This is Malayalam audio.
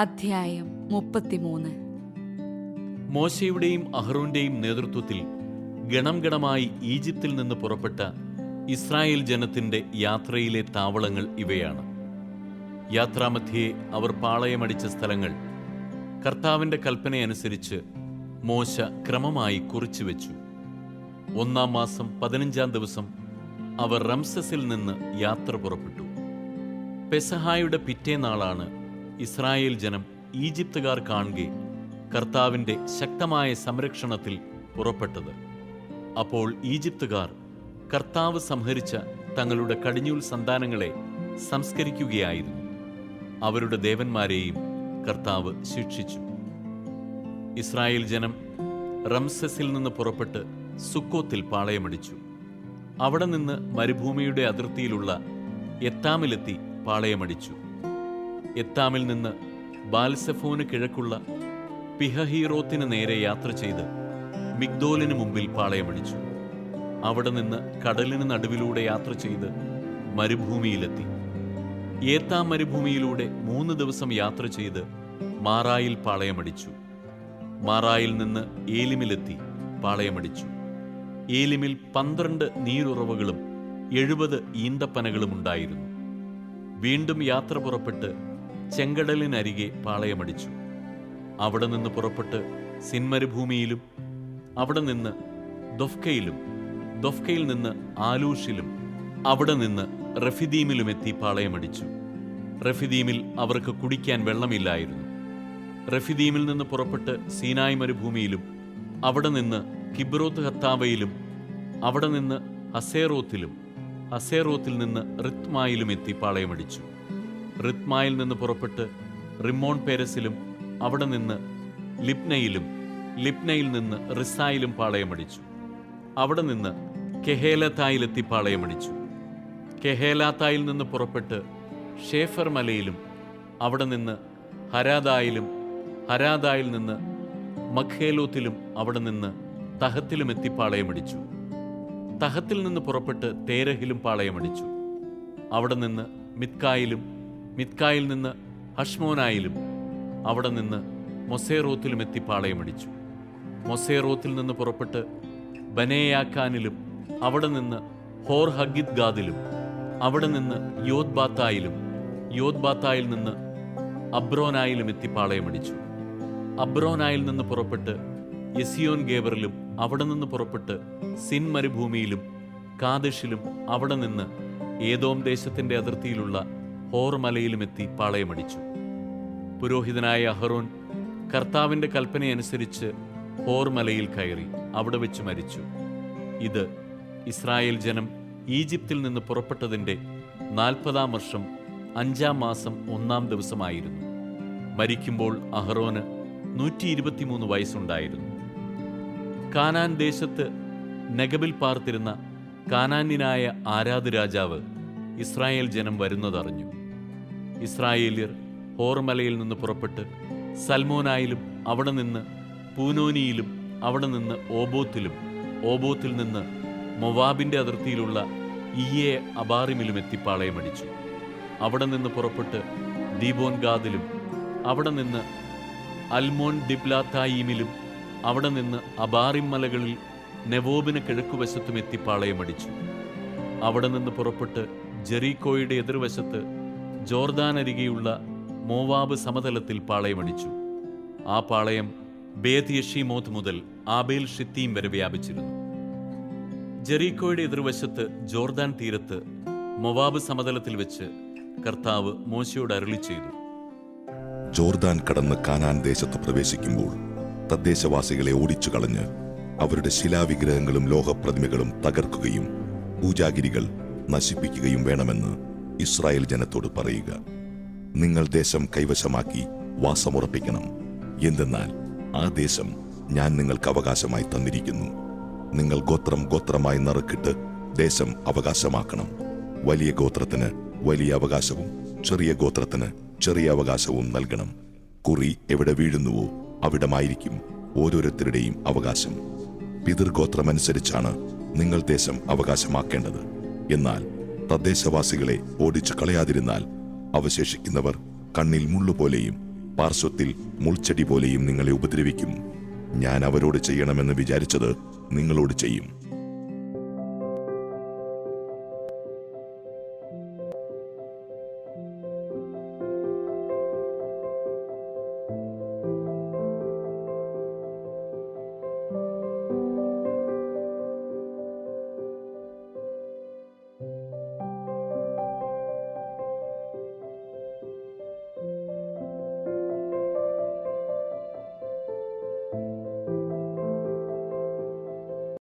അധ്യായം 33. മോശയുടെയും അഹ്റോന്റെയും നേതൃത്വത്തിൽ ഗണം ഗണമായി ഈജിപ്തിൽ നിന്ന് പുറപ്പെട്ട ഇസ്രായേൽ ജനത്തിന്റെ യാത്രയിലെ താവളങ്ങൾ ഇവയാണ്. യാത്രാമധ്യേ അവർ പാളയമടിച്ച സ്ഥലങ്ങൾ കർത്താവിന്റെ കൽപ്പനയനുസരിച്ച് മോശ ക്രമമായി കുറിച്ചുവെച്ചു. 1-ാം മാസം 15-ാം ദിവസം അവർ റംസസിൽ നിന്ന് യാത്ര പുറപ്പെട്ടു. പെസഹായുടെ പിറ്റേനാളാണ് ഇസ്രായേൽ ജനം ഈജിപ്തുകാർ കാണുകെ കർത്താവിന്റെ ശക്തമായ സംരക്ഷണത്തിൽ പുറപ്പെട്ടത്. അപ്പോൾ ഈജിപ്തുകാർ കർത്താവ് സംഹരിച്ച തങ്ങളുടെ കടിഞ്ഞൂൽ സന്താനങ്ങളെ സംസ്കരിക്കുകയായിരുന്നു. അവരുടെ ദേവന്മാരെയും കർത്താവ് ശിക്ഷിച്ചു. ഇസ്രായേൽ ജനം റംസസിൽ നിന്ന് പുറപ്പെട്ട് സുക്കോത്തിൽ പാളയമടിച്ചു. അവിടെ നിന്ന് മരുഭൂമിയുടെ അതിർത്തിയിലുള്ള എത്താമിലെത്തി പാളയമടിച്ചു. എത്താമിൽ നിന്ന് ബാൽസെഫോന് കിഴക്കുള്ള പിഹഹീറോത്തിന് നേരെ യാത്ര ചെയ്ത് മിഗ്ദോലിന് മുമ്പിൽ പാളയമടിച്ചു. അവിടെ നിന്ന് കടലിന് നടുവിലൂടെ യാത്ര ചെയ്ത് മരുഭൂമിയിലെത്തി. ഏത്താം മരുഭൂമിയിലൂടെ 3 ദിവസം യാത്ര ചെയ്ത് മാറായിൽ പാളയമടിച്ചു. മാറായിൽ നിന്ന് ഏലിമിലെത്തി പാളയമടിച്ചു. ഏലിമിൽ 12 നീരുറവകളും 70 ഈന്തപ്പനകളും ഉണ്ടായിരുന്നു. വീണ്ടും യാത്ര പുറപ്പെട്ട് ചെങ്കടലിനരികെ പാളയമടിച്ചു. അവിടെ നിന്ന് പുറപ്പെട്ട് സിൻമരുഭൂമിയിലും അവിടെ നിന്ന് ദൊഫ്കയിലും ദൊഫ്കയിൽ നിന്ന് ആലൂഷിലും അവിടെ നിന്ന് റഫിദീമിലുമെത്തി പാളയമടിച്ചു. റഫിദീമിൽ അവർക്ക് കുടിക്കാൻ വെള്ളമില്ലായിരുന്നു. റഫിദീമിൽ നിന്ന് പുറപ്പെട്ട് സീനായ് മരുഭൂമിയിലും അവിടെ നിന്ന് കിബ്രോത്ത് ഹത്താവയിലും അവിടെ നിന്ന് ഹസേറോത്തിലും ഹസേറോത്തിൽ നിന്ന് റിത്മായിലും എത്തി പാളയമടിച്ചു. റിത്മായിൽ നിന്ന് പുറപ്പെട്ട് റിമ്മോൺ പേരസിലും അവിടെ നിന്ന് ലിബ്നയിലും ലിബ്നയിൽ നിന്ന് റിസായിലും പാളയമടിച്ചു. അവിടെ നിന്ന് കെഹേലത്തായിലെത്തി പാളയമടിച്ചു. കെഹേലാത്തായിൽ നിന്ന് പുറപ്പെട്ട് ഷേഫർ മലയിലും അവിടെ നിന്ന് ഹരാദായിലും ഹരാദായിൽ നിന്ന് മഖേലോത്തിലും അവിടെ നിന്ന് തഹത്തിലും എത്തി പാളയമടിച്ചു. തഹത്തിൽ നിന്ന് പുറപ്പെട്ട് തേരഹിലും പാളയമടിച്ചു. അവിടെ നിന്ന് മിത്കായിലും മിത്കായിൽ നിന്ന് ഹഷ്മോനായിലും അവിടെ നിന്ന് മൊസേറോത്തിലും എത്തി പാളയമടിച്ചു. മൊസേറോത്തിൽ നിന്ന് പുറപ്പെട്ട് ബനേയാക്കാനിലും അവിടെ നിന്ന് ഹോർ ഹഗിദ് ഗാദിലും അവിടെ നിന്ന് യോദ്ബാത്തായിലും യോദ്ബാത്തായിൽ നിന്ന് അബ്രോനായിലും എത്തി പാളയമടിച്ചു. അബ്രോനായിൽ നിന്ന് പുറപ്പെട്ട് യെസിയോൻ ഗേബറിലും അവിടെ നിന്ന് പുറപ്പെട്ട് സിൻ മരുഭൂമിയിലും കാദേശിലും അവിടെ നിന്ന് ഏദോം ദേശത്തിന്റെ അതിർത്തിയിലുള്ള ഹോർ മലയിലുമെത്തി പാളയമടിച്ചു. പുരോഹിതനായ അഹ്റോൻ കർത്താവിന്റെ കൽപ്പനയനുസരിച്ച് ഹോർ മലയിൽ കയറി അവിടെ വെച്ച് മരിച്ചു. ഇത് ഇസ്രായേൽ ജനം ഈജിപ്തിൽ നിന്ന് പുറപ്പെട്ടതിന്റെ 40-ാം വർഷം 5-ാം മാസം 1-ാം ദിവസമായിരുന്നു. മരിക്കുമ്പോൾ അഹ്റോന് 123 വയസ്സുണ്ടായിരുന്നു. കാനാൻ ദേശത്ത് നെഗബിൽ പാർത്തിരുന്ന കാനാന്യനായ ആരാദ് രാജാവ് ഇസ്രായേൽ ജനം വരുന്നതറിഞ്ഞു. ഇസ്രായേല്യർ ഹോർമലയിൽ നിന്ന് പുറപ്പെട്ട് സൽമോനായിലും അവിടെ നിന്ന് പൂനോനിയിലും അവിടെ നിന്ന് ഓബോത്തിലും ഓബോത്തിൽ നിന്ന് മൊവാബിന്റെ അതിർത്തിയിലുള്ള ഇയ്യെ അബാറിമിലും എത്തി പാളയമടിച്ചു. അവിടെ നിന്ന് പുറപ്പെട്ട് ദീബോൻ ഗാദിലും അവിടെ നിന്ന് അൽമോൻ ദിബ്ലാത്തായിമിലും അവിടെ നിന്ന് അബാറിം മലകളിൽ നെവോബിന് കിഴക്കുവശത്തും എത്തി പാളയമടിച്ചു. അവിടെ നിന്ന് പുറപ്പെട്ട് ജെറീക്കോയുടെ എതിർവശത്ത് ജോർദാനരികെയുള്ള മോവാബ് സമതലത്തിൽ പാളയമടിച്ചു. ആ പാളയം ബേത് യെഷീമോത്ത് മുതൽ ആബേൽ ഷിത്തീം വരെ വ്യാപിച്ചിരുന്നു. ജെറീക്കോയുടെ എതിർവശത്ത് ജോർദാൻ തീരത്ത് മോവാബ് സമതലത്തിൽ വെച്ച് കർത്താവ് മോശയോട് അരുളി ചെയ്തു: ജോർദാൻ കടന്ന് കാനാൻ ദേശത്ത് പ്രവേശിക്കുമ്പോൾ തദ്ദേശവാസികളെ ഓടിച്ചു കളഞ്ഞ് അവരുടെ ശിലാവിഗ്രഹങ്ങളും ലോഹപ്രതിമകളും തകർക്കുകയും പൂജാഗിരികൾ നശിപ്പിക്കുകയും വേണമെന്ന് ഇസ്രായേൽ ജനത്തോട് പറയുക. നിങ്ങൾ ദേശം കൈവശമാക്കി വാസമുറപ്പിക്കണം. എന്തെന്നാൽ ആ ദേശം ഞാൻ നിങ്ങൾക്ക് അവകാശമായി തന്നിരിക്കുന്നു. നിങ്ങൾ ഗോത്രം ഗോത്രമായി നറുക്കിട്ട് ദേശം അവകാശമാക്കണം. വലിയ ഗോത്രത്തിന് വലിയ അവകാശവും ചെറിയ ഗോത്രത്തിന് ചെറിയ അവകാശവും നൽകണം. കുറി എവിടെ വീഴുന്നുവോ അവിടമായിരിക്കും ഓരോരുത്തരുടെയും അവകാശം. പിതൃഗോത്രമനുസരിച്ചാണ് നിങ്ങൾ ദേശം അവകാശമാക്കേണ്ടത്. എന്നാൽ തദ്ദേശവാസികളെ ഓടിച്ചു കളയാതിരുന്നാൽ അവശേഷിക്കുന്നവർ കണ്ണിൽ മുള്ളുപോലെയും പാർശ്വത്തിൽ മുൾച്ചെടി പോലെയും നിങ്ങളെ ഉപദ്രവിക്കും. ഞാൻ അവരോട് ചെയ്യണമെന്ന് വിചാരിച്ചത് നിങ്ങളോട് ചെയ്യും.